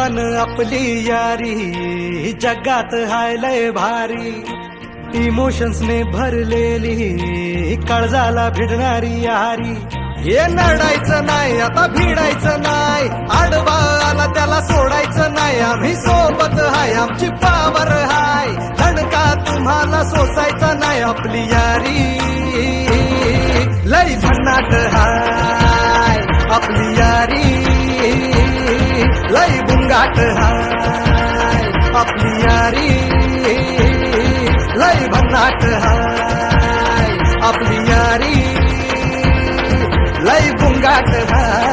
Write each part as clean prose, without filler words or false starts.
अन आपली यारी जगात हाय लय भारी, इमोशन्स ने भरलेली काळजाला भिडणारी यारी. हे नडायचं नाही आता भिडायचं नाही, आडवा आला त्याला सोडायचं नाही. आम्ही सोबत हाय आमची पावर हाय, दणका तुम्हाला सोसायचा नाही. आपली यारी लय भन्नाट हाय, आपली यारी लय बुंगाट हाय. आपली यारी लय भन्नाट हाय, आपली यारी लय बुंगाट हाय.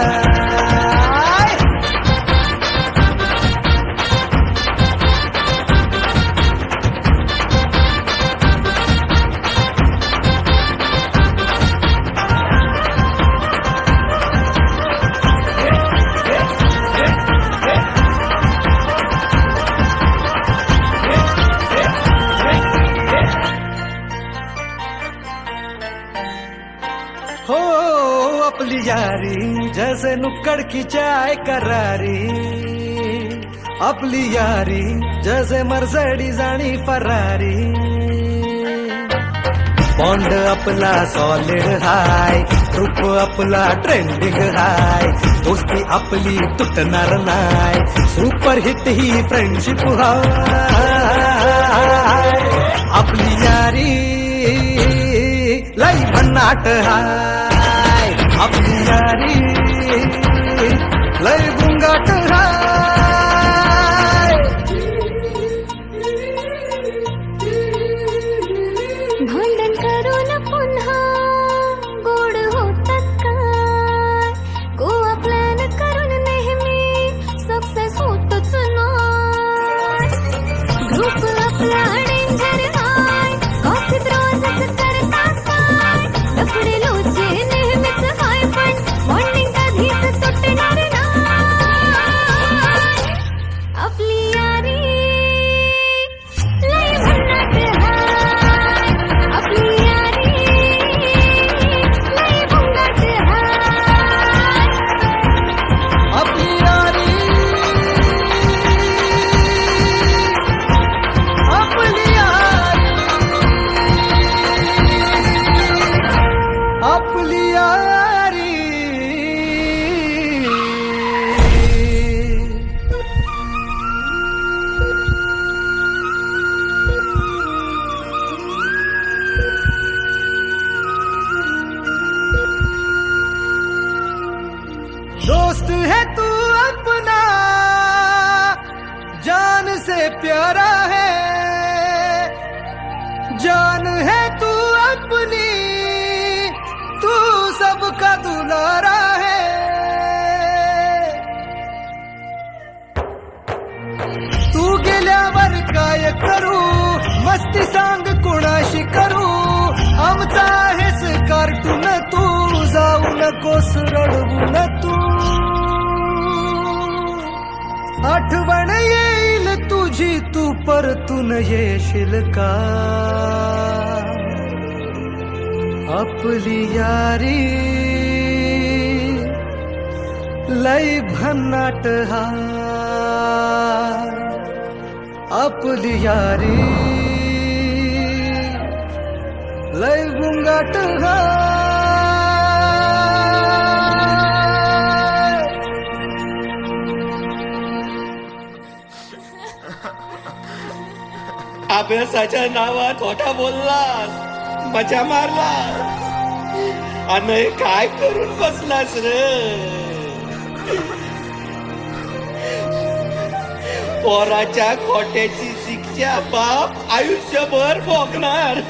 हो अपनी यारी जैसे नुक्कड़ की चाय करारी, अपनी यारी जैसे मर्सिडीज आणि फरारी. बॉन्ड आपला सॉलिड हाय, ग्रुप आपला ट्रेंडिंग हाय, दोस्ती आपली तुटणार नाय, सुपर हिट ही फ्रेंडशिप हाय. आपली यारी लय भन्नाट हाय, आपली यारी लय बुंगाट हाय. भांडण करून पुन्हा गोड होतात काय, गोवा प्लॅन करून नेहमी सक्सेस होतच नाही. ग्रुप आपला डेंजर हाय, गॉसिप रोजच करतात काय, लफडे लोचे नेहमीच हाय, पण बॉन्डिंग कधीच तुटणार नाही. आपली यारी लय भन्नाट हाय, आपली यारी लय बुंगाट हाय. आपली यारी आपली यारी आपली यारी. दोस्त है तू अपना, जान से प्यारा है, जान है तू अपनी, तू सबका दुलारा है. तू गेल्यावर काय करू, मस्ती सांग कोणाशी करू, आमचा आहेस कार्टून तू, जाऊ नकोस रडवून तू. आठवण येईल तुझी तू परतून येशील का, आपली यारी लय भन्नाट हाय, आपली यारी लय बुंगाट हाय. अभ्यासाच्या नावात खोटा बोललास, मजा मारलास, आणि काय करून बसलास रे. पोराच्या खोट्याची शिक्षा बाप आयुष्यभर भोगणार.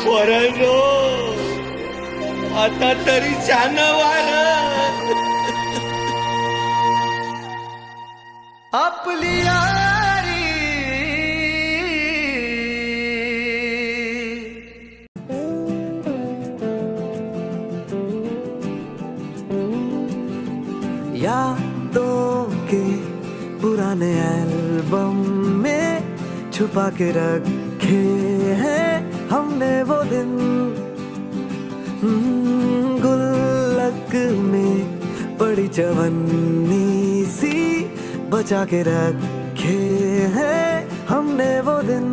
पोरांनो आता तरी शान वार. आपली यारी यादों के पुराने एल्बम में छुपा के रखे हैं हमने वो दिन, गुल्लक में बड़ी चवन्नी सी बचा के रखे हैं हमने वो दिन,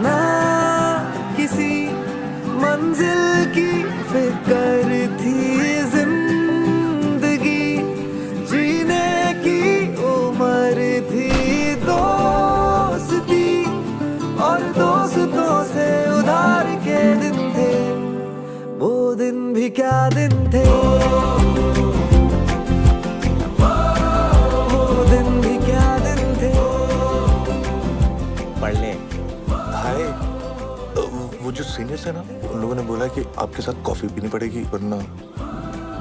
ना किसी मंजिल की फिक्र थी, जिंदगी जीने की उम्र थी, दोस्ती और दोस्तों से उधार के दिन थे, वो दिन भी क्या दिन थे, वो दिन भी क्या दिन थे। पढ़ ले। हाय, वो जो सीनियर्स है ना, उन लोगों ने बोला कि आपके साथ कॉफी पीनी पड़ेगी वरना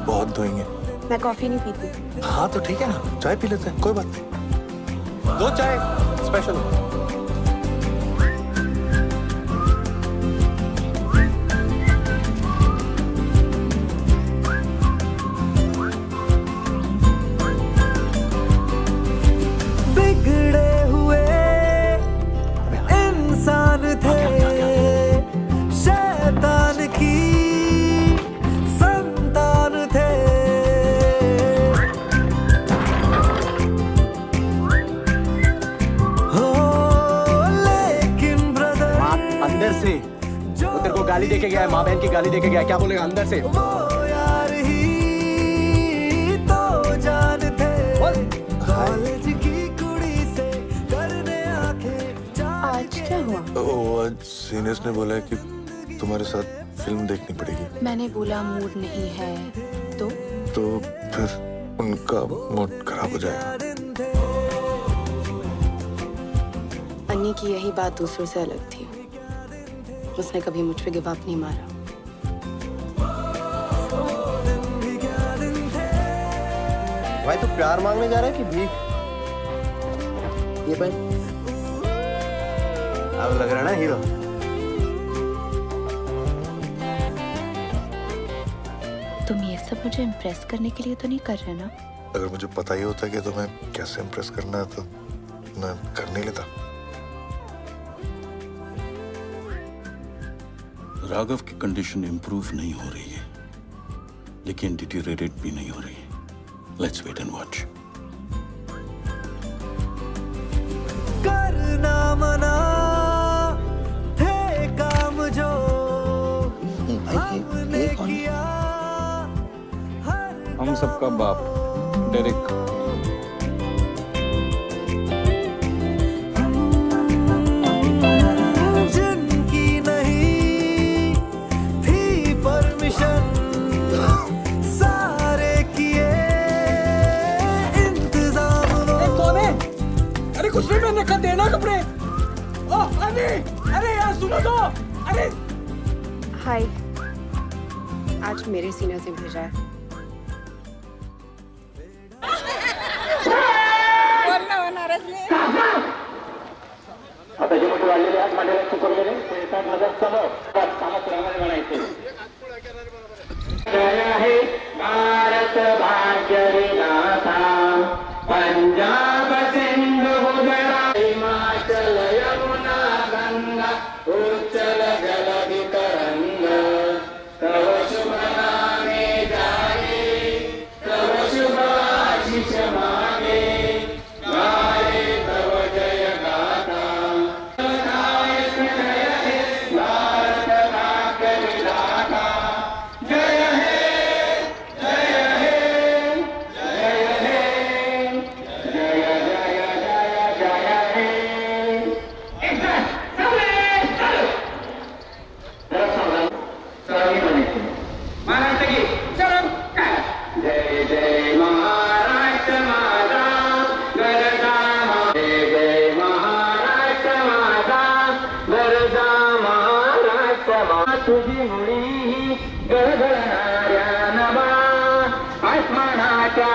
बहुत धोएंगे। मैं कॉफी नहीं पीती। हाँ तो ठीक है ना, चाय पी लेते हैं, कोई बात नहीं। 2 चाय स्पेशल। बिगड़े हुए इंसान थे, शैतान की संतान थे, हो लेकिन ब्रदर अंदर से वो तेरे को गाली देके गया है, माँ बहन की गाली देके गया है, क्या बोलेगा अंदर से? वो यार ही तो जान थे, कॉलेज की कुड़ी से करने आंखें। आज क्या हुआ? आज सीनियर्स ने बोला है कि तुम्हारे साथ फिल्म देखनी पड़ेगी। मैंने बोला मूड नहीं है तो फिर उनका मूड खराब हो जाएगा। अन्नी की यही बात दूसरों से अलग थी, उसने कभी मुझ पे गिव अप नहीं मारा। भाई तू प्यार मांगने जा रहा है कि भीख? ये भाई अब लग रहा है ना हीरो। तुम ये सब मुझे इम्प्रेस करने के लिए तो नहीं कर रहे ना? अगर मुझे पता ही होता कि तुम्हें कैसे इम्प्रेस करना है तो मैं कर नहीं लेता। राघव की कंडीशन इंप्रूव नहीं हो रही है, लेकिन डिटीरियरेट भी नहीं हो रही है। Let's wait and watch. करना मना थे काम जो हमने किया, हम सबका बाप डेरिक। जिनकी नहीं थी परमिशन, सारे किए इंतजाम। अरे कुछ नहीं, मैंने कहा देना कपड़े। अरे यार सुनो तो। अरे हाय, आज मेरे सीनियर से भेजा है। आता जे मोठे वाढलेले आज मांडीला चुकवलेले ते येतात लगत समोर कामात रांगाने म्हणायचे. जय हे भारत भाग्य विधाता, पंजाब सिंधु गुजरात हिमाचल यमुना गंगा उच्चल जलधि तरंग, तव शुभ नामे जागे, तव शुभ आशीष मागे, गाये तव जय गाथा. नायक जय हे भारत भाग्य विधाता, जय हे जय हे जय हे जय जय जय जय हे. महाराष्ट्र की चरम काय. जय जय महाराष्ट्र माझा गरजा, जय जय महाराष्ट्र माझा गरजा, महाराष्ट्र मा तुझी मुळी गळगळणाऱ्या नभा, आसमानाच्या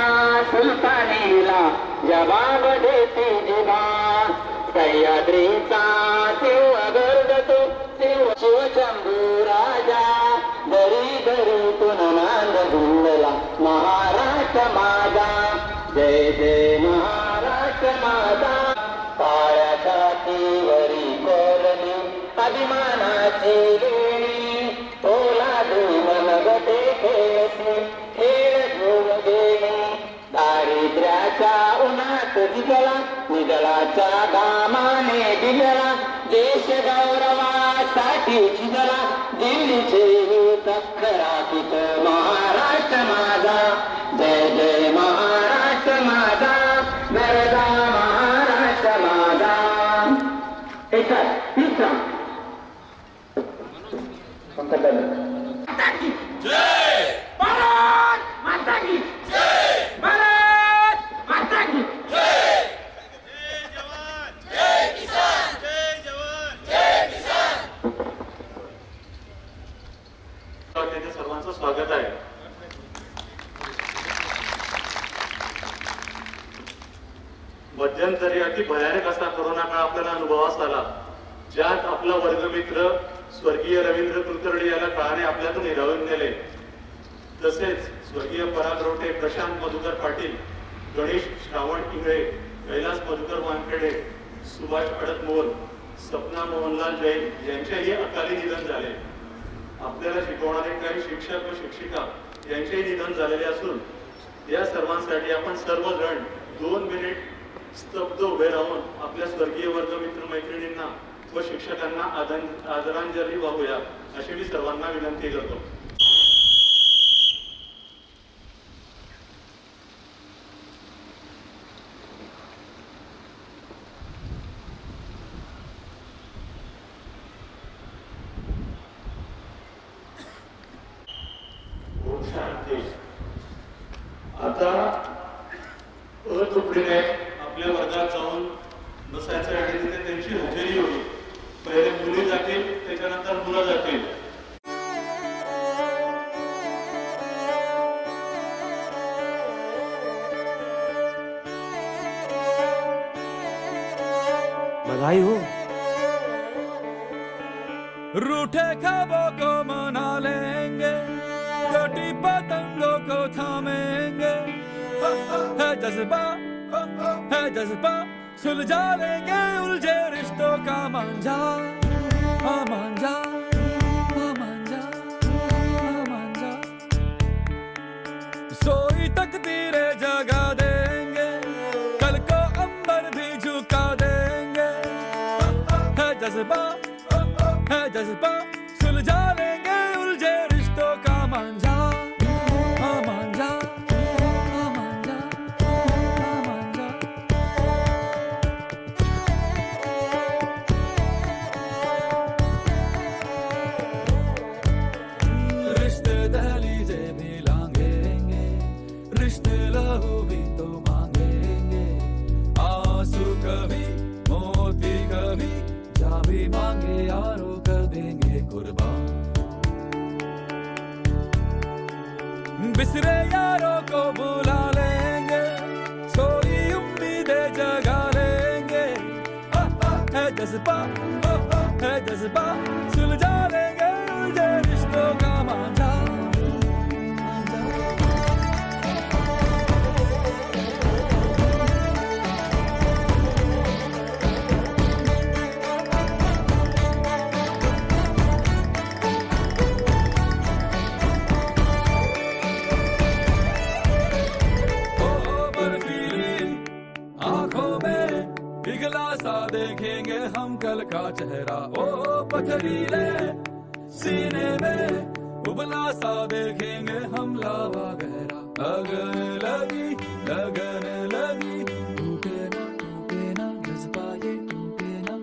सुलतानीला जबाब देते जिभा, सह्याद्रीचा शिव गर्जतो शिव शिवशंभू राजा, दरी दरीतून नांद घुमला महाराष्ट्र माझा. जय जय महाराष्ट्र माझा. काळ्या छातीवरी कोरली अभिमानाची लेणी, जिंकला निधळाच्या घामाने भिजला देश गौरवासाठी झिजला दिल्लीचे तक्रातीत महाराष्ट्र माझा जय जय महाराष्ट्र माझा गरजा महाराष्ट्र माझा एका तिसरा जय भारत माता की जय भारत माता की जय जवान जय किसान जय जवान जय किसान. त्याच्या सर्वांचं स्वागत आहे. मध्यंतरी अति भयानक असा कोरोना काळ आपल्याला अनुभवास आला, ज्यात आपला वर्गमित्र स्वर्गीय रवींद्र कुलकर्णी याला काळाने आपल्यातून हिरावून नेले. तसेच स्वर्गीय पराग रोटे, प्रशांत मधुकर पाटील, गणेश श्रावण इंगळे, कैलास मधुकर वानखेडे, सुभाष अडतमोल, सपना मोहनलाल जैन यांचेही अकाली निधन झाले. आपल्याला शिकवणारे काही शिक्षक व शिक्षिका यांचेही निधन झालेले असून या सर्वांसाठी आपण सर्वजण 2 मिनिट स्तब्ध उभे राहून आपल्या स्वर्गीय वर्गमित्र मैत्रिणींना व शिक्षकांना आदरांजली वाहूया अशी मी सर्वांना विनंती करतो. आता तुकडीने आपल्या वर्गात जाऊन बसायचं आणि तिथे त्यांची हजेरी होईल. पहिले मुली जातील, त्याच्यानंतर मुलं जातील. बधाई हो. रूठे ख्वाबों को मना लेंगे, कटी पतंगों को थामेंगे, है जज्बा सुलझा लेंगे उलझे रिश्तों का मांझा, मांझा, मांझा, मांझा. सोई तकदीरें जगा देंगे, कल को अंबर भी झुका देंगे, है जज्बा सुलझा लेंगे उलझे रिश्तों का मांझा, मांझा, मांझा, मांझा. रिश्ते दहलीजे भी लांघेंगे, रिश्ते लहू भी तो मांगेंगे, आंसू कभी मोती कभी जा भी मांगे यारों कर देंगे कुर्बान. बिसरे यारों को बुला लेंगे, सोई उम्मीदें जगा लेंगे, है जज्बा सुलझा लेंगे उलझे रिश्तों का मांझा. देखेंगे हम कल का चेहरा, ओ पथरीले सीने में उबला सा देखेंगे हम लावा गहरा. लगन लगी टूटे ना जज्बा ये टूटे ना.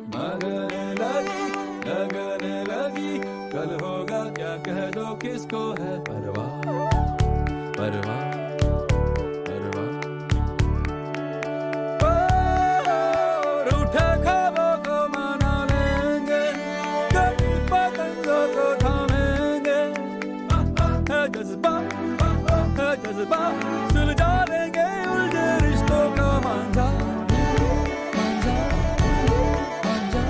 लगन लगी कल होगा क्या कह दो किसको है परवाह, परवाह. सुलझा लेंगे उलझे रिश्तों का मांझा, मांझा, मांझा.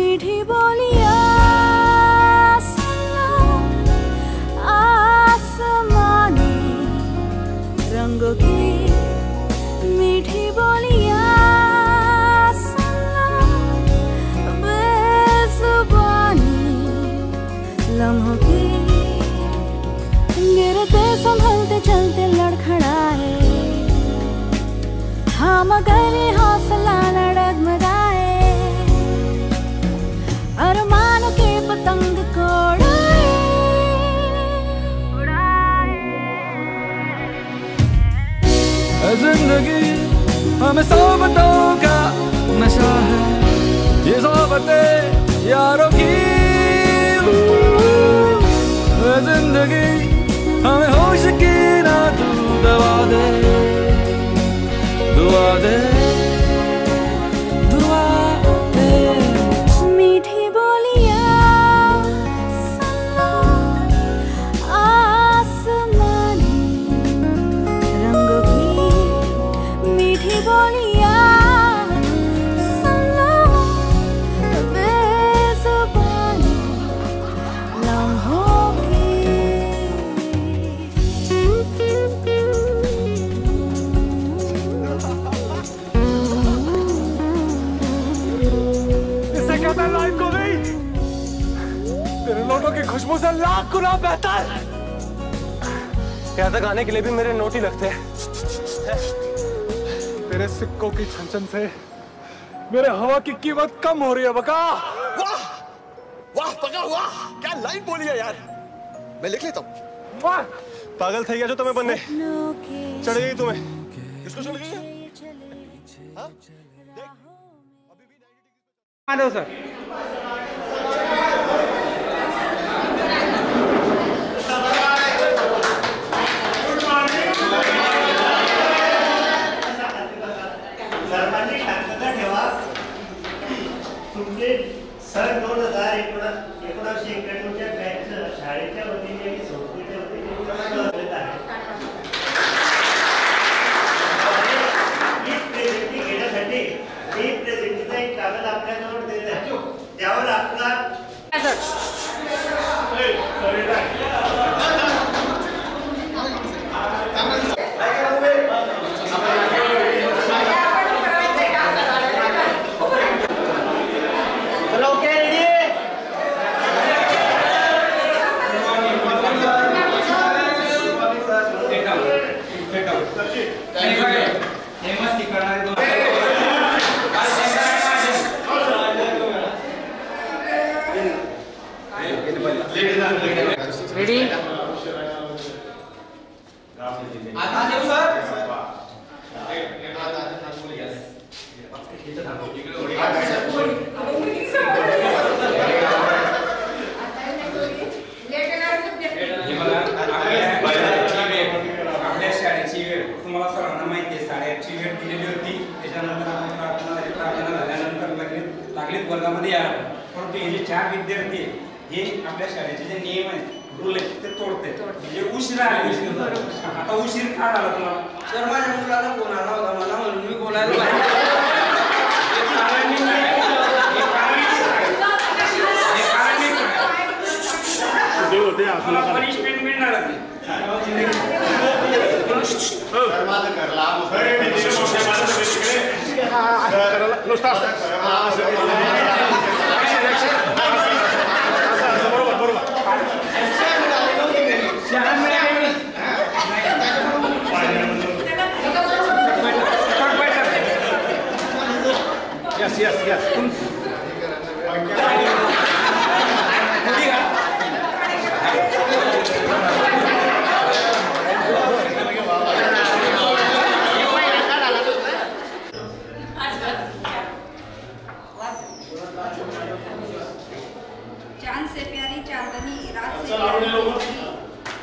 मीठी बोलियां आसमानी रंगों की मीठी बोलियां बेजुबानी लम्हों की गिरते संभलते चलते लड़खड़ाए हाँ मगर हौसला न डगमगाए अरमानों के पतंग को उड़ाए। जिंदगी हमें सोबतों का नशा है ये सोबतें यारों की जिंदगी हमें होश की ना तू दवा दे दुआ दे दुआ दे। मीठी बोलियां आसमानी रंगों की मीठी बोलियां बेजुबानी लम्हों की। लाइफ को गई तेरे नोटों की खुशबू से लाख गुना बेहतर। यहाँ तक आने के लिए भी मेरे नोट ही लगते हैं। तेरे सिक्कों की छन से मेरे हवा की कीमत कम हो रही है बका। वाह वाह पका वाह क्या लाइन बोली है यार। मैं लिख लेता हूँ। वाह पागल थे क्या जो तुम्हें बनने चढ़ गई तुम्हें। किसको चढ़ गई है? हाँ? दो सर तुमचे सन 2019-91 बॅच शाळेच्या वतीने आणि संस्थेच्या वतीने ही प्रेझेंटी घेण्यासाठी ही प्रेझेंटीचा एक कागद आपल्याजवळ देत आहे त्यावर आपला रेडी आता देऊ सर आपल्या शाळेची वेळ तुम्हाला सर्वांना माहिती आहे 8:30ची वेळ दिलेली होती त्याच्यानंतर आपण प्रार्थना झाल्यानंतर लागलीच वर्गामध्ये या परंतु हे जे 4 विद्यार्थी हे आपल्या शाळेचे जे नियम आहेत रूल आहेत ते तोडते म्हणजे उशीर आले आता उशीर का झाला तुम्हाला सर माझ्या मुलाचा फोन आला होता मला म्हणून मी बोलायला पनिशमेंट मिळणार Yes. चांद से प्यारी चांदनी रात से प्यारी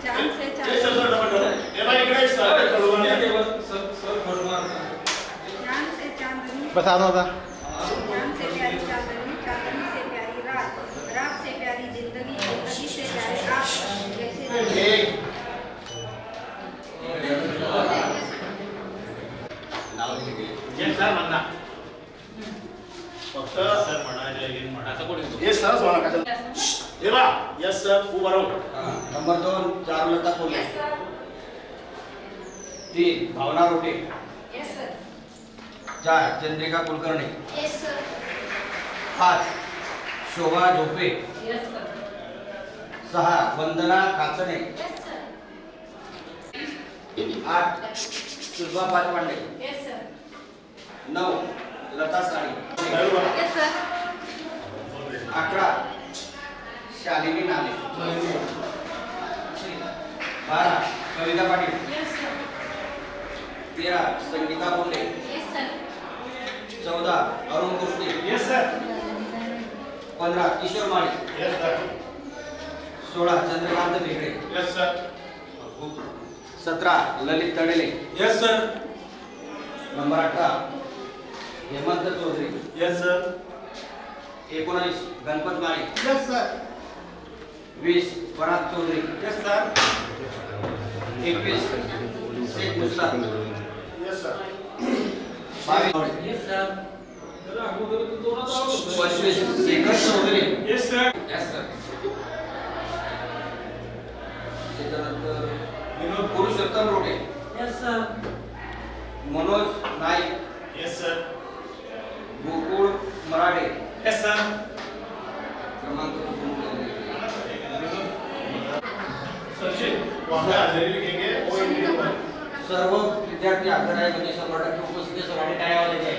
चांद से चांद से चांदनी बता दो चांद से प्यारी चांदनी चांदनी से प्यारी रात रात से प्यारी जिंदगी जिंदगी से प्यारे आप जैसे सर म्हणा फक्त सर म्हणाले म्हणा यस सर सोना का देवा यस सर उभा राहून number 2 Charulata Kolhe 3 Bhavana Rote yes sir 4 Chandrika Kulkarni yes sir 5 Shobha Zope yes sir 6 Vandana Kachane yes sir 8 Sulabha Pachpande yes sir 9 Lata Sali yes sir 11 Shalini Nale 12 Kavita Patil yes sir 13 Sangeeta Bonde yes sir 14 Arun Kushte yes sir 15 Kishor Mali yes sir 16 Chandrakant Bhegade yes sir 17 Lalit Tadele yes sir number 18 Hemant Chaudhari yes sir 19 Ganpat Mali yes sir 20 Parag Chaudhari yes sir 21 Shaikh Mustad yes sir 22 yes sir 25 Shekhar Chaudhari yes sir yes sir त्याच्यानंतर Purushottam Rote yes sir Manoj Naik yes sir Gokul Marathe yes sir क्रमांक सरशी वहाँ हाजिरी लिखेंगे वो interview में सर्व विद्यार्थी हजर आहे म्हणजे 100% उपस्थित सर्वांनी टाळ्या वाजवायच्या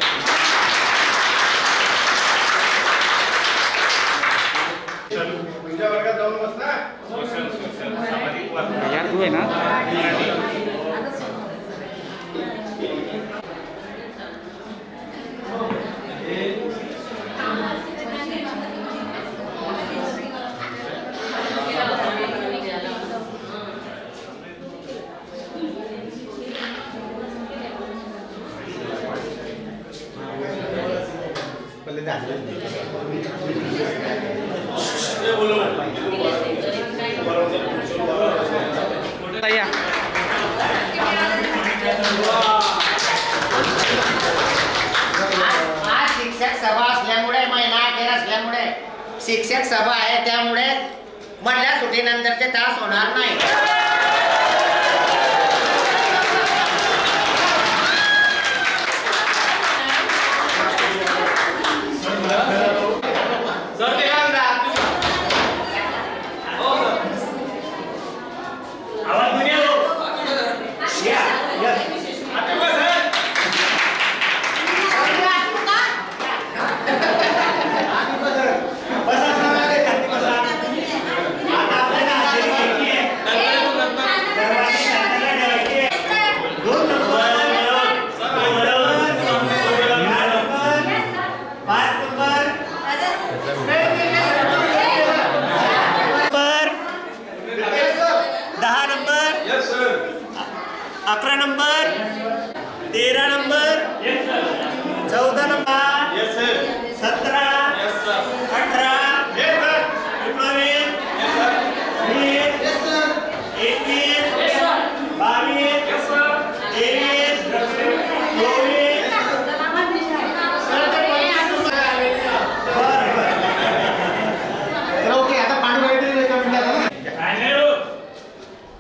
चलो तुमच्या वर्गात जाऊन बस ना सोशल सामाजिक वर्ग यार तू आहे ना आज शिक्षक सभा असल्यामुळे महिना अखेर असल्यामुळे शिक्षक सभा आहे त्यामुळे मधल्या सुट्टीनंतरचे तास होणार नाही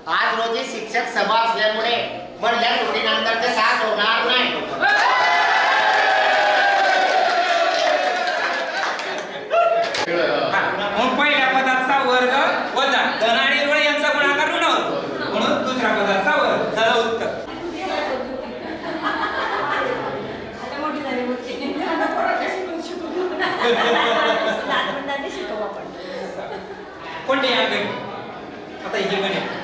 आज रोजी शिक्षक सभा असल्यामुळे मधल्या सुट्टीनंतरचे तास होणार नाही मग पहिल्या पदाचा वर्ग वजा धन आणि ऋण यांचा गुणाकार ऋण होतो म्हणून दुसऱ्या पदाचा वर्ग झालं उत्तर कोणते या गणित आता हे गणित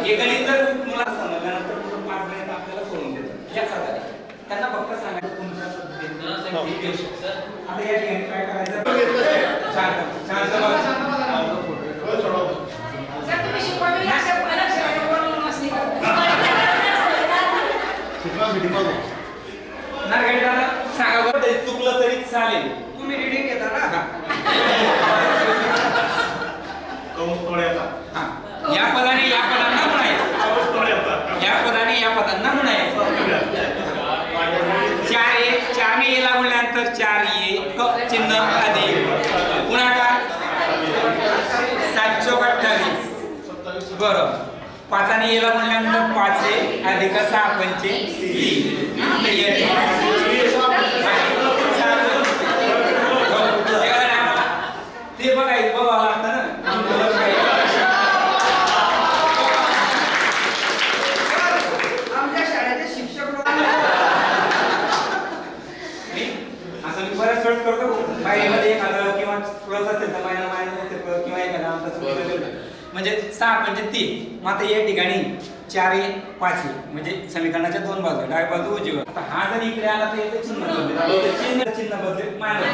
हे गणित जर मुला समजल्यानंतर 5 गणित आपल्याला सोडून देतात या साधारे त्यांना फक्त सांगायचं तुमच्या पद्धतीने आता या ठिकाणी काय करायचं सांगा बरं चुकलं तरी चालेल तुम्ही रिडिंग घेता ना या पदाने या पदांना म्हणायचं या पदाने या पदांना म्हणायचं म्हटल्यानंतर 4 ये क चिन्ह अधिक गुणाकार 7 चौक 28 बरोबर 5 आणि येला म्हटल्यानंतर 5 ये अधिक 6 पंचे 3 ते बघा बघावं लागतं ना आमच्या शाळेचे शिक्षक असं मी बऱ्याच वेळेस करतो बाहेरमध्ये एखादं किंवा प्लस असेल तर मायनस असेल किंवा एखादा आमचा म्हणजे 6 म्हणजे 3 मग आता या ठिकाणी 4 ये 5 ये म्हणजे समीकरणाच्या दोन बाजू डावी बाजू उजवी आता हा जर इकडे आला तर याचं चिन्ह बदलेल मायनस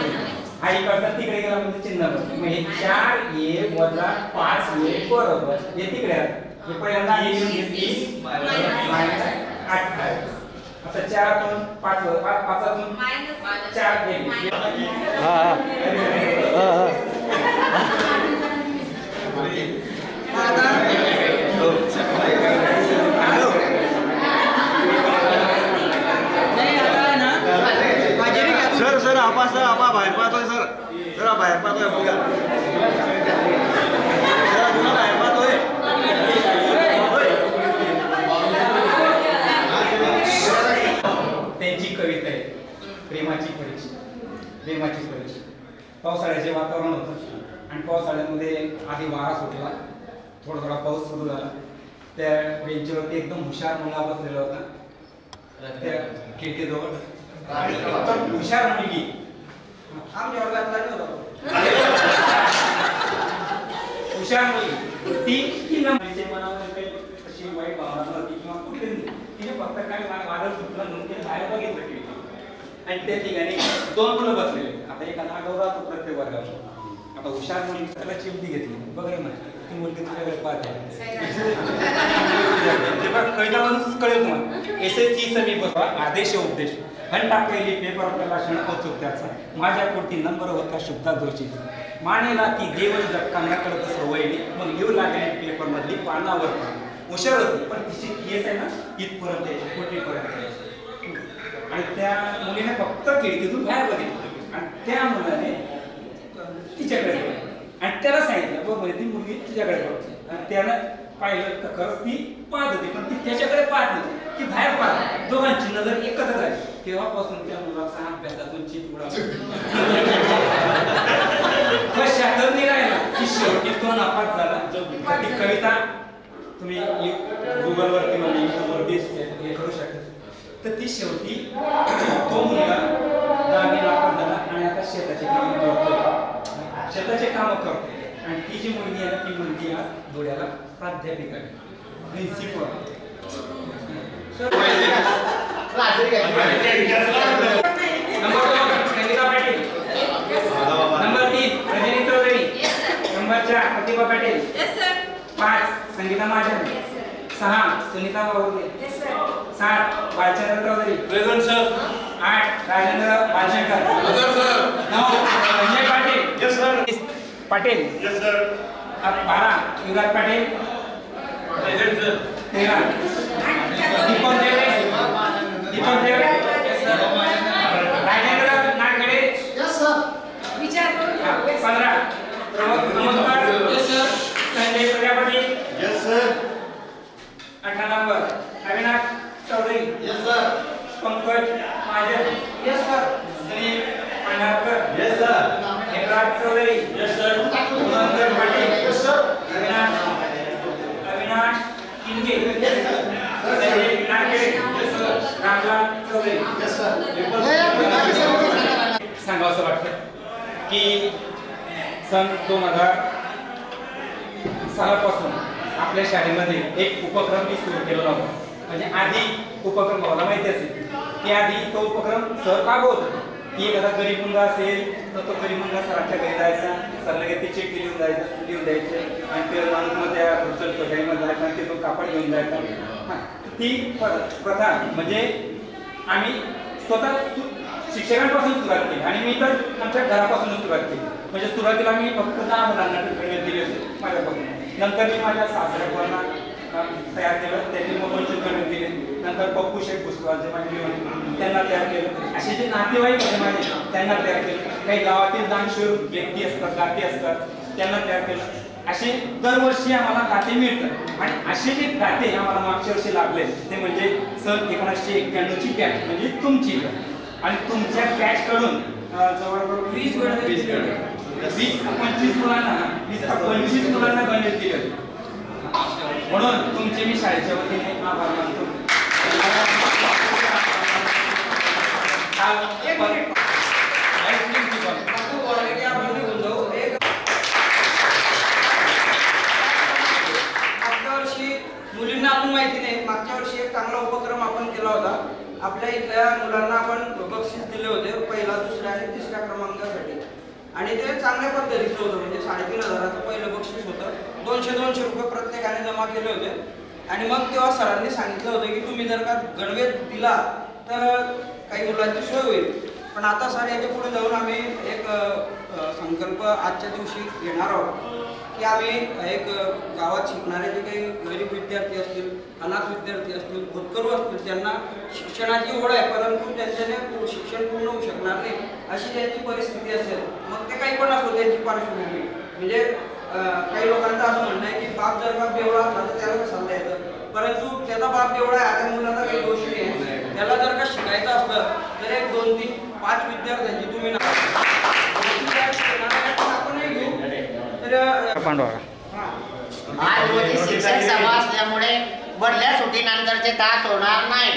हा इकडचा तिकडे गेला म्हणजे चिन्ह बदलेल मग हे 4 ये वजा 5 ये बरोबर हे तिकडे आलं हे पहिल्यांदा ये घेऊन 30 मायनस 8 आता 4 तून 5 5 4 गेले सर सर आपा बाहेर पाहतोय सर जरा बाहेर पाहतोय बघा जरा जुना बाहेर पाहतोय त्यांची कविता आहे प्रेमाची परीक्षा पावसाळ्याचे वातावरण होतं आणि पावसाळ्यामध्ये आधी वारा सुटला थोडा पाऊस सुरू झाला त्या बेंचवरती एकदम हुशार मुलगा बसलेला होता त्या खिडकीजवळ आणि एकदम हुशार मुलगी आमच्या वर्गात हुशार मुलगी ती नंबरचे मनामध्ये अशी वाईट भावना नव्हती किंवा कुठे तिने फक्त काय वादळ सुटलं म्हणून ते बाहेर बघितलं की आणि त्या ठिकाणी 2 मुलं बसलेले आता एखादा आगाऊ राहतो प्रत्येक वर्गात आता हुशार मुली त्याला चिमटी घेतली बघ रे म्हणा ती मुलगी तुझ्याकडे पाहते कविता म्हणून कळेल तुम्हाला SSC समीप आदेश उपदेश हंटा पहिली पेपर प्रकाशन अचूक त्याचा माझ्या पोटी नंबर होता शुद्धा जोशी मानेला ती देवल जटकांना सवयली मग लिहू लागले पेपर मधली पानावर हुशार होती पण तिची केस आहे ना इथपर्यंत यायची पोटीपर्यंत आणि त्या मुलीने फक्त खिडकीतून बाहेर बघितलं आणि त्या मुलाने तिच्याकडे आणि त्याला सांगितलं बघ ती मुलगी तुझ्याकडे बघते आणि त्यानं पाहिलं तर खरंच ती पाहत होती पण ती त्याच्याकडे पाहत नव्हती ती बाहेर पाहत दोघांची नजर एकत्र झाली तेव्हापासून त्या मुलाचा अभ्यासातून चित उडा शास्त्र नाही राहिला की शेवटी तो नापास झाला ती कविता तुम्ही गुगलवरती म्हणजे युट्यूबवरती हे करू शकता तर ती शेवटी तो मुलगा 10वी नापास झाला आणि आता शेताचे काम करतोय आणि ती जी मुलगी आहे ती मुलगी आज धुळ्याला प्राध्यापिका आहे principal number 2 Sangeeta Patil number 3 Rajni Chaudhari number 4 Pratibha Patil 5 Sangeeta Mahajan 6 Sunita Bavurde 7 Balchandra Chaudhari present sir 8 Rajendra Malshekar हजर sir 9 Sanjay Patil yes sir Patil yes sir 12 Yuvraj Patil present sir 13 Deepak Devre yes sir Rajendra Nagde yes sir विचार करून 15 नमस्कार yes sir Sanjay Prajapati yes sir 18 number Avinash Chaudhari yes sir Pankaj Mahajan yes sir Sunil Pandharkar yes sir Hemraj Chaudhari yes sir Manohar Patil yes sir Avinash Kinge yes sir Sanjay Nagde yes sir Ramlal Chaudhari yes sir सांगावं वाटतं की सन 2000 सालापासून आपल्या शाळेमध्ये एक उपक्रम मी सुरू केलेला होता म्हणजे आधी उपक्रम मला माहिती असेल की आधी तो उपक्रम सर राबवत होता की एखादा गरीब मुलगा असेल तर तो गरीब मुलगा सरांच्या घरी जायचा सर लगेच ते चिठ्ठी लिहून द्यायचे आणि ते माणूस मग त्या होलसेल सोसायटीमध्ये जायचा आणि ते तो कापड घेऊन जायचा ती प्रथा म्हणजे आम्ही स्वतः शिक्षकांपासून सुरुवात केली आणि मी तर आमच्या घरापासूनच सुरुवात केली म्हणजे सुरुवातीला मी फक्त 10 मुलांना ट्रीटमेंट दिली होती माझ्यापासून नंतर मी माझ्या सासऱ्याला तयार केलं त्यांनी मोबाईल ट्रीटमेंट दिले नंतर पप्पू शेख पुष्कळचे माझे त्यांना तयार केलं असे जे नातेवाईक होते माझे त्यांना तयार केलं. काही गावातील दानशूर व्यक्ती असतात, गाते असतात, त्यांना तयार केलं. असे दरवर्षी आम्हाला गाते मिळतात आणि असे जे गाते आम्हाला मागच्या वर्षी लागले ते म्हणजे सन 1991ची बॅच म्हणजे तुमची आणि तुमच्या बॅच कडून जवळजवळ 20-25 मुलांना गणवेश दिले. म्हणून तुमचे मी शाळेच्या वतीने आभार मानतो. मुलींना अजून माहिती नाही, मागच्या वर्षी एक चांगला उपक्रम आपण केला होता. आपल्या इथल्या मुलांना आपण बक्षीस दिले होते पहिला, दुसऱ्या आणि तिसऱ्या क्रमांकासाठी आणि ते चांगल्या पद्धतीचं होतं. म्हणजे 3,500चं पहिलं बक्षीस होतं. 200 रुपये प्रत्येकाने जमा केले होते आणि मग तेव्हा सरांनी सांगितलं होतं की तुम्ही जर का गणवेश दिला तर काही मुलांची सोय होईल. पण आता सर याच्या पुढे जाऊन आम्ही एक संकल्प आजच्या दिवशी घेणार आहोत की आम्ही एक गावात शिकणारे जे काही गरीब विद्यार्थी असतील, अनाथ विद्यार्थी असतील, भूतकरू असतील, ज्यांना शिक्षणाची ओढ आहे परंतु त्यांच्याने शिक्षण पूर्ण होऊ शकणार नाही अशी ज्यांची परिस्थिती असेल, मग ते काही पण असो त्यांची पार्श्वभूमी. म्हणजे काही लोकांचं असं म्हणणं आहे की बाप जर बाप बेवडा असला तर त्याला कसं येतं, परंतु त्याचा बाप बेवडा आहे, आता मुलाचा काही दोष नाही. त्याला जर का शिकायचं असलं तर एक 2, 3, 5 विद्यार्थ्यांची तुम्ही आपणही घेऊ. आज रोजी शिक्षक सभा असल्यामुळे मधल्या सुट्टीनंतरचे तास होणार नाही.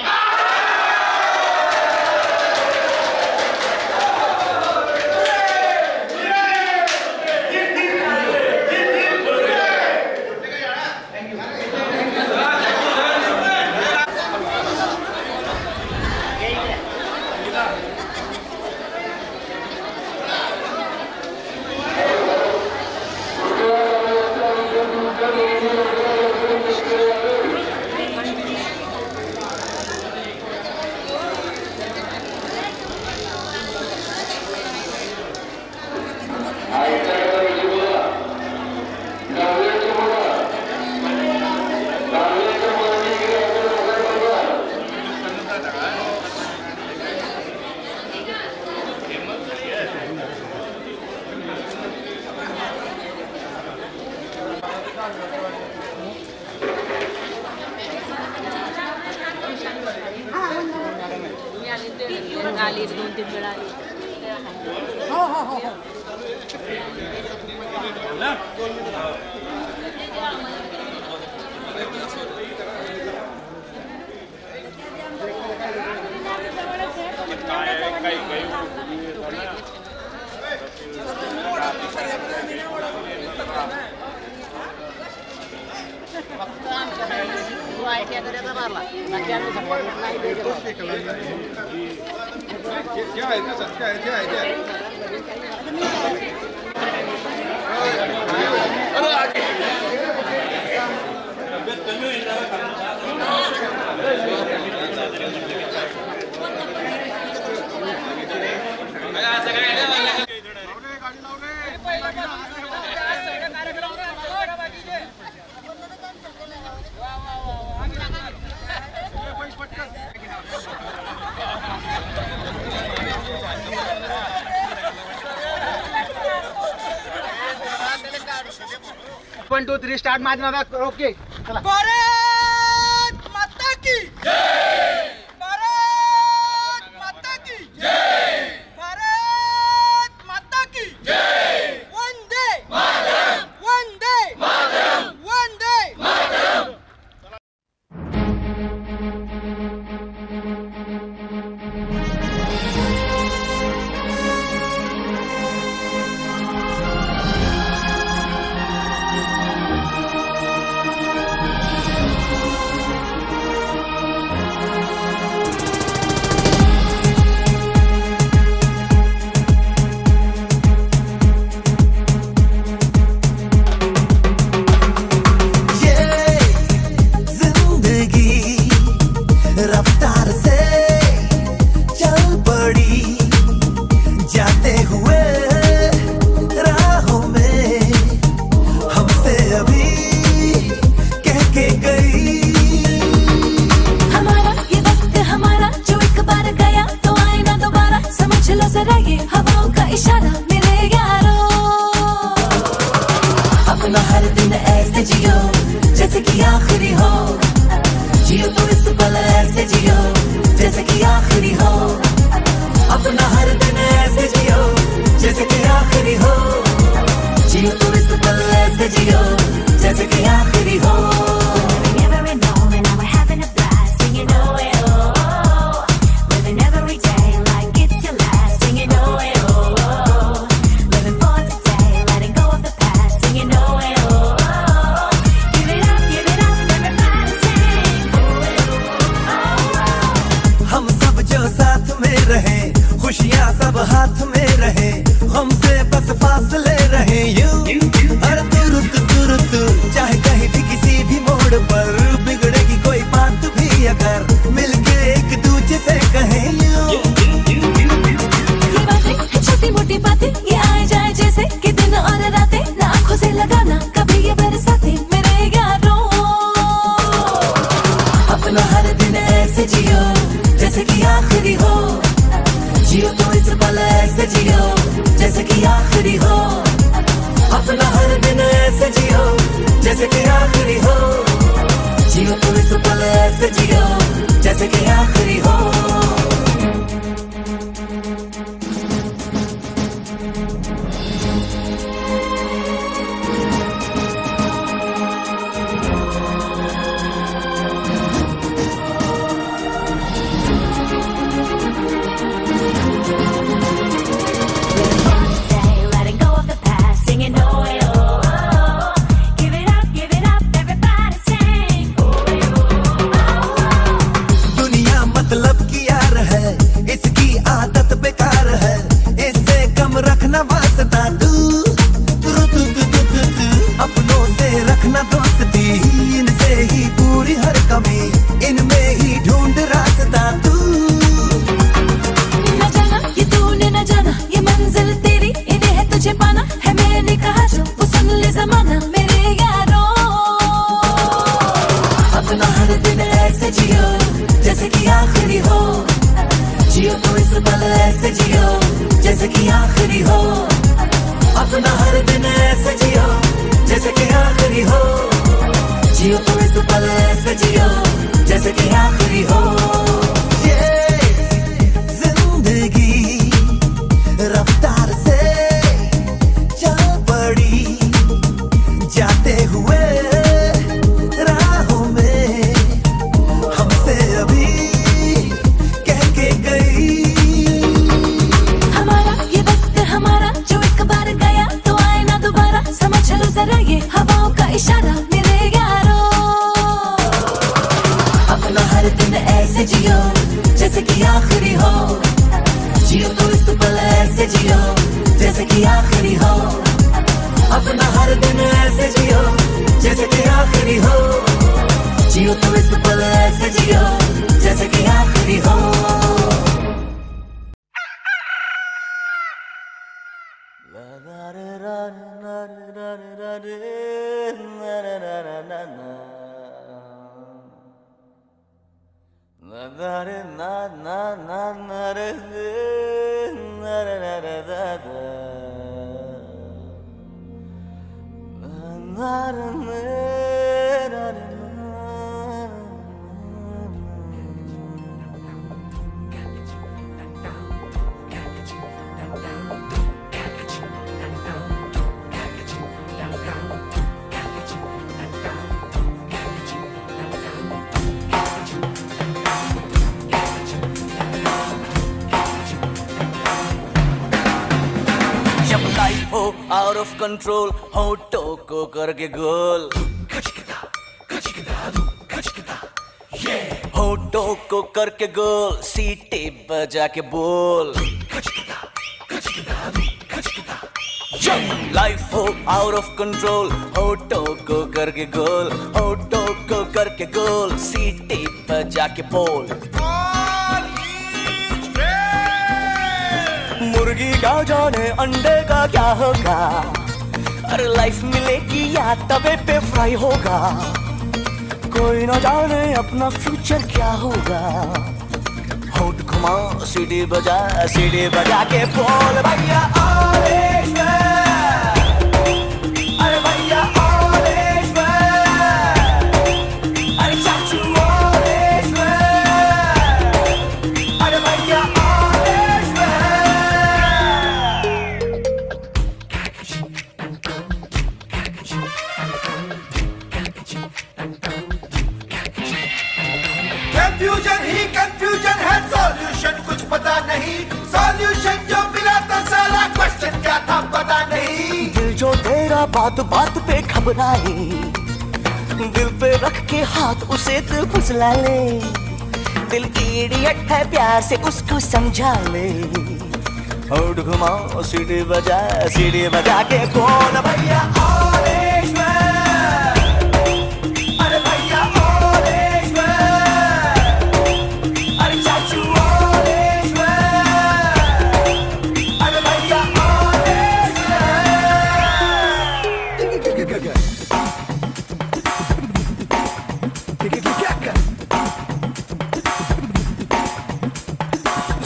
आली 2-3 वेळा आली. One, two, three, start. Okay. Bharat माता की जय. भारत माता की जय. भारत माता की जय. वंदे मातरम. वंदे मातरम. वंदे मातरम. इशारा मेरे यारों। अपना हर दिन ऐसे जियो जैसे कि आखिरी हो, जियो तो इस पल ऐसे जियो जैसे कि आखिरी हो। अपना हर दिन ऐसे जियो जैसे कि आखिरी हो, जियो तो इस पल ऐसे जियो जैसे कि आखिरी हो। खुशियाँ सब हाथ में रहे, हमसे बस फासले रहे यूं। हर तुरंत तुरंत चाहे कहीं भी किसी भी मोड़ पर बिगड़ेगी कोई बात भी अगर मिलके एक दूजे से कहें यूं। ये बातें छोटी मोटी बातें ये आए जाए जैसे कि दिन और रातें, ना आँखों से लगाना कभी ये बरसाते मेरे यारों। अपना हर दिन ऐसे जियो जैसे कि आखिरी हो, जियो तो इस पल ऐसे जियो जैसे कि आखिरी हो। अपना हर दिन ऐसे जियो जैसे कि आखिरी हो, जियो तो इस पल ऐसे जियो जैसे कि आखिरी हो। अपनों से रखना दोस्ती, इनसे ही पूरी हर कमी, इनमें ही ढूंढ रास्ता तू। न जाना ये तूने न जाना ये मंजिल तेरी, इन्हें है तुझे पाना है मैंने कहा जो वो सुन ले जमाना मेरे यारों। अपना हर दिन ऐसे जियो जैसे कि आखिरी हो, जियो तो इस पल ऐसे जियो जैसे कि आखिरी हो। अपना हर दिन ऐसे जियो जैसे कि आखिरी हो, जियो तो इस पल ऐसे जियो जैसे कि आखिरी हो। ये जिंदगी रफ्तार से चल पड़ी, जाते हुए राहों में हमसे अभी कह के गई। हमारा ये वक्त हमारा जो एक बार गया तो आए ना दोबारा, समझ लो जरा ये हवाओं का इशारा मेरे यारों। अपना हर दिन ऐसे जियो जैसे कि आखिरी हो, जियो तो इस पल ऐसे जियो जैसे कि आखिरी हो। अपना हर दिन ऐसे जियो जैसे कि आखिरी हो, जियो तो इस पल ऐसे जियो जैसे कि आखिरी हो। आउट ऑफ कंट्रोल होठों को करके गोल, होठों को करके गोल, सीटी बजा के बोल। लाइफ हो आउट ऑफ कंट्रोल होठों को करके गोल, होठों को करके गोल, सीटी बजा के बोल। मुर्गी क्या जाने अंडे का क्या होगा, अरे लाइफ मिलेगी या तवे पे फ्राई होगा। कोई ना जाने अपना फ्यूचर क्या होगा, होठ घुमा सीढ़ी बजा के बोल भैया ऑरेंज मैन, अरे भैया ऑरेंज मैन, अरे चाचू ऑरेंज मैन, अरे भैया ऑरेंज कंफ्यूजन ही कंफ्यूजन है, सॉल्यूशन कुछ पता नहीं, सॉल्यूशन जो मिला तो साला क्वेश्चन क्या था पता नहीं। दिल जो तेरा बात बात पे घबराए, दिल पे रख के हाथ उसे तू फुसला ले, दिल इडियट है प्यार से उसको समझा ले। होठ घुमा सीढ़ी बजा के बोल भैया ऑरेंज मैन, अरे भैया ऑरेंज मैन, अरे चाचू ऑरेंज मैन, अरे भैया ऑरेंज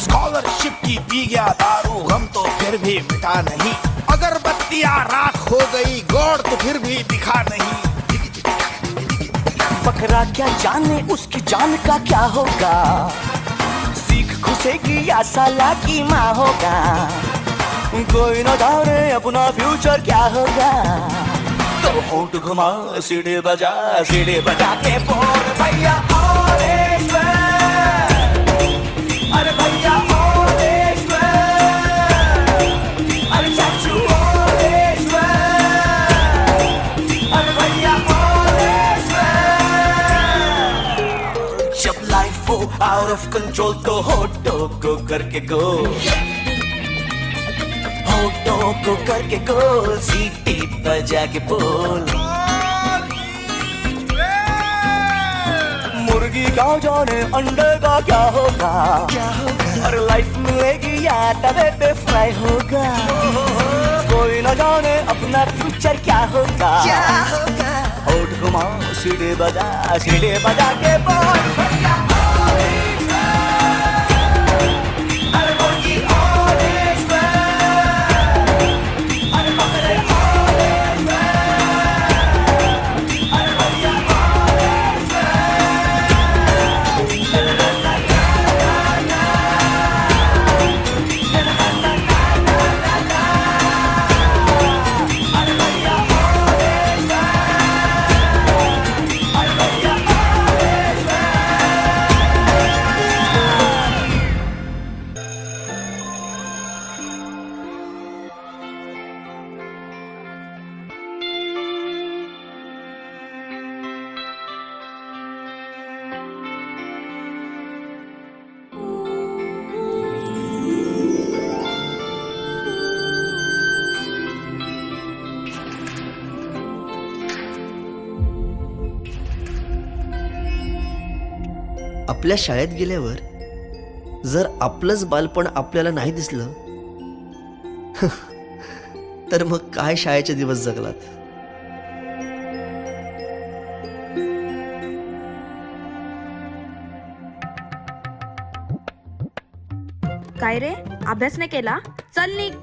स्कॉलरशिप की पी गया दारू, गम तो फिर भी मिटा नहीं, अगरबत्तियां राख हो गई, गौर तो फिर भी दिखा नहीं। बकरा क्या जाने उसकी जान का क्या होगा, सीख घुसेगी या साला की माँ होगा, कोई न जाने अपना फ्यूचर क्या होगा। तो होठ घुमा सीढ़ी बजा के बोल भैया ऑरेंज मैन, अरे भैया ऑरेंज मैन, अरे चाचू ऑरेंज मैन, अरे भैया ऑरेंज मैन। जब लाइफ हो आउट ऑफ कंट्रोल तो होठों को करके गोल, होठों को करके गोल, सीटी बजा के बोल। मुर्गी का जाने अंडे का क्या होगा, और लाइफ मिलेगी या तवे पे फ्राई होगा, कोई न जाने अपना फ्यूचर क्या होगा। होठ घुमा सीढ़ी बजा के बोल भैया ऑरेंज मैन, अरे मुर्गी ऑरेंज मैन, अरे बकरे ऑरेंज मैन, अरे भैया ऑरेंज आपल्या शाळेत गेल्यावर जर आपलंच बालपण आपल्याला नाही दिसलं तर मग काय शाळेचे दिवस जगलात. काय रे, अभ्यास नाही केला? चल निघ.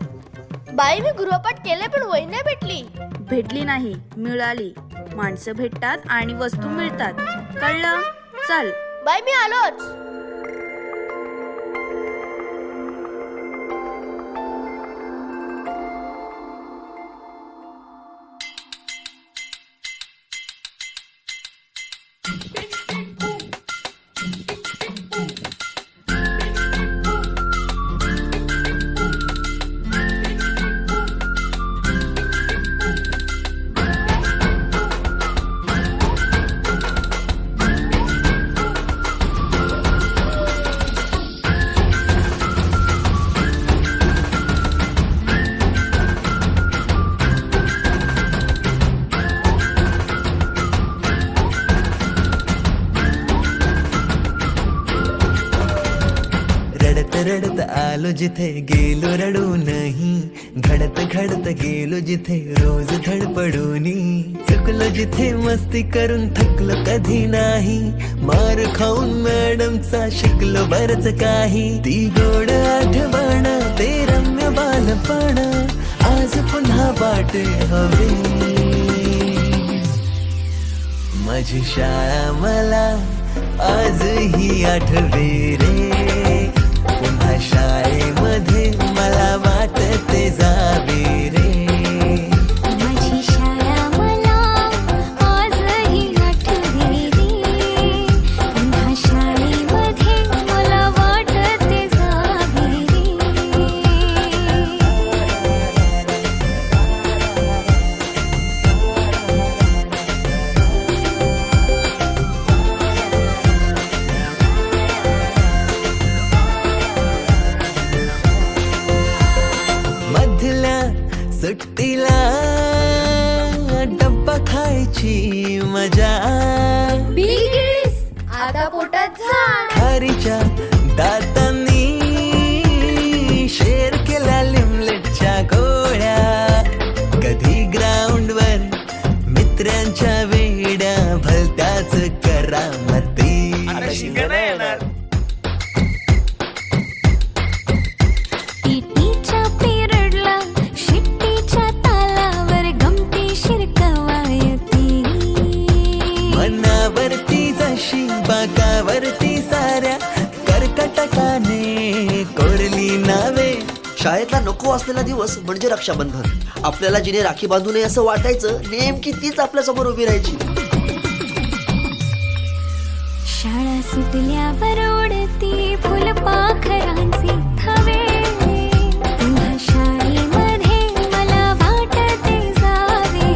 बाई मी गृहपाठ केले पण वही नाही भेटली. भेटली नाही, मिळाली. माणसं भेटतात आणि वस्तू मिळतात, कळलं? चल. बाई मी आलोच. रडत आलो जिथे गेलो रडू नाही, घडत घडत गेलो जिथे रोज धडपडूनी, चुकलो जिथे मस्ती करून थकलो कधी नाही, मार खाऊन मॅडमचा शिकलो बरच काही, ती गोड आठवण ते रम्य बालपण आज पुन्हा वाटे हवे, माझी शाळा मला आजही आठवे रे, पुन्हा शाळेमध्ये मला वाटते जावे रे, माझी शाळा मला आजही आठवे रे, पुन्हा शाळेमध्ये मला वाटते जावे रे. सुट्टीला डब्बा खायची मजा, आता पोटात झाड, खारीच्या दातांनी शेर केल्या लिमलेटच्या गोळ्या, कधी ग्राउंडवर मित्रांच्या वेड्या भलत्याच करामती, टीटीच्या पिरियडला शिट्टीच्या तालावर गमती शिरकवायती, मनावरती जशी बागावरती साऱ्या कर्कटकाने कोरली नावे. शाळेतला नको असलेला दिवस म्हणजे रक्षाबंधन. आपल्याला जिने राखी बांधू नये असं वाटायचं, नेमकी तीच आपल्या समोर उभी राहायची. शाळा सुटल्यावर उडती फुलपाखरांचे थवे, पुन्हा शाळेमध्ये मला वाटते जावे.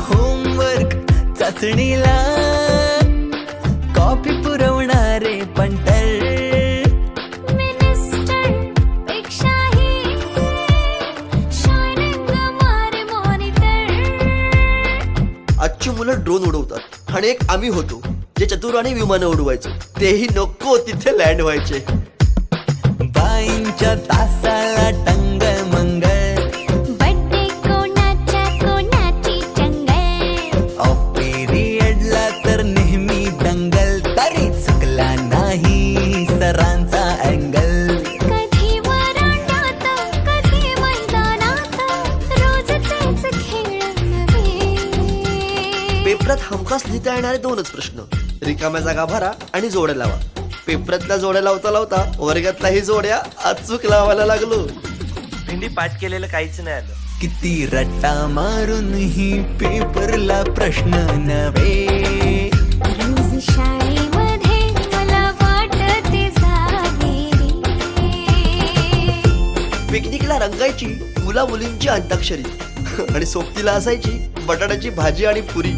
होमवर्क चाचणीला कॉपी पुरवणारे पंटर, मिनिस्टर पेक्षाही शायनिंग मारे मॉनिटर. आजची मुलं ड्रोन उडवतात आणि एक आम्ही होतो जे चतुराने विमानं उडवायचो, तेही नको तिथे लँड व्हायचे. बाईंच्या तासाला टंग मंगल, बड्डे कोणाच्या कोणाची जंगल, ऑफ पिरियडला तर नेहमी दंगल, तरी चुकला नाही सरांचा अँगल. कधी वरांड्यात कधी मैदानात रोजचेच खेळ नवे. पेपरात हमखास लिहिता येणारे दोनच प्रश्न, रिकाम्या जागा भरा आणि जोड्या लावा. पेपरातल्या जोड्या लावता लावता वर्गातल्याही जोड्या अचूक लावायला लागलो. भेंडी पाठ केलेलं काहीच नाही आलं. किती रट्टा मारून ही पेपरला प्रश्न नव्हे, रोज शाळेमध्ये मला वाटते जावे. पिकनिकला रंगायची मुला मुलींची अंताक्षरी आणि सोबतीला असायची बटाट्याची भाजी आणि पुरी.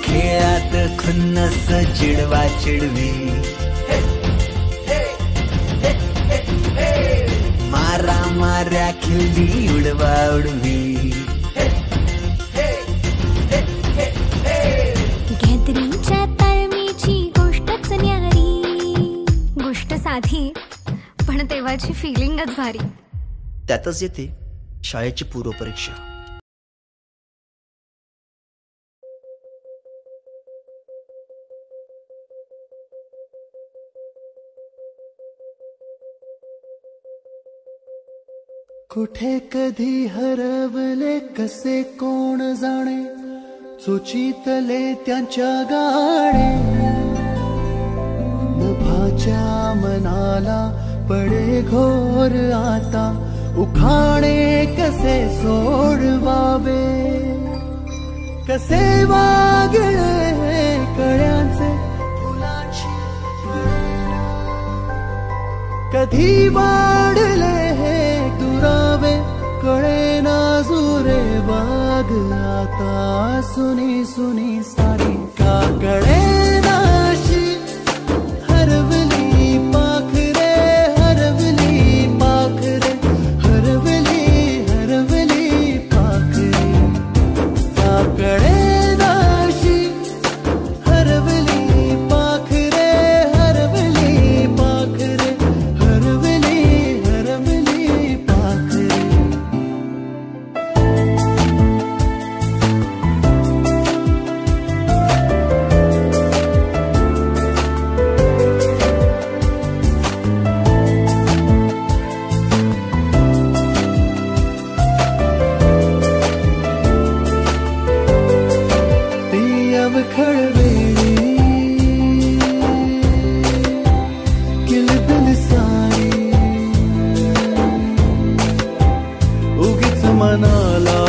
खेळात खुन्नस चिडवा चिडवी, मारा माऱ्या खिल्ली उडवा उडवी, गॅदरिंगच्या ताळमीची गोष्टच न्यारी, गोष्ट साधी पण तेव्हाची फिलिंगच भारी. त्यातच येते शाळेची पूर्वपरीक्षा. कुठे कधी हरवले कसे कोण जाणे, चोचीतले त्यांच्या गाणे, नभाच्या मनाला पडे घोर आता, उखाणे कसे सोडवावे, कसे वागळे कळ्यांचे फुलाची कधी वाढले हे दुरावे, कळे ना जुरे बाग ग आता सुनी सुनी सारी काकडे नाशी हरवली पाखरे हरवली पाखरे हरवली हरवली पाखरे काकडे नाशी हरवली पाखरे हरवली पाखरे हरवली हरवली पाखरे ती अवखळ वेळी किलबिल सारी उगीच मनाला